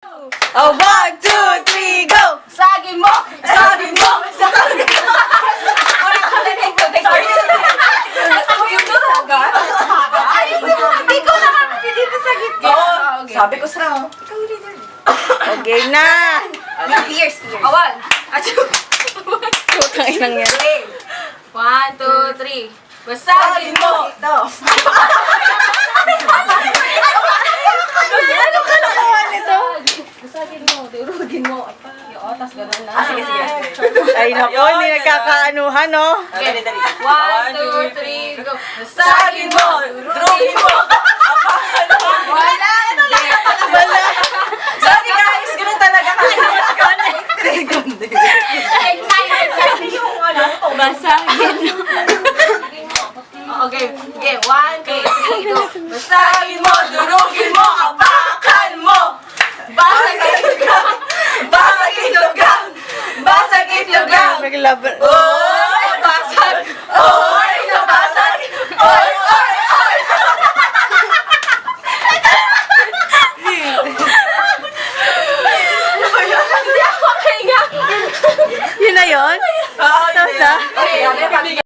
Oh, 1, 2, 3, go! Sagin mo! Sagin mo! Sagin mo! Sorry. Ako yung sagat? Hindi ko na kasi dito sa gitna. Okay. Sabi ko sa... Okay na! Ears. Awan. Achoo. Putang inang yan. Okay. 1, 2, 3. Basagin mo! Ito. Ano ka nakuha nito? Basagin mo. Durugin mo. Yung otas, gano'n lang. Sige. Ay, naku, hindi nagkakaanuhan, no? Okay. 1, 2, 3, go. Sagin mo! Durugin mo! Wala! Ano lang sa Wala! Sorry guys, ganun talaga kami. excited kasi yung ano. Basagin mo. Okay. Okay. 1, 2, 3, go. Basagin mo! Durugin mo! Apakan mo! Basag itlogang! Basag itlogang! Basag itlogang! Oy! Basag! Oy! Nabasag! Oy! Oy! Oy! Hindi ako kaya. Yun na yun? Tapos na? Okay.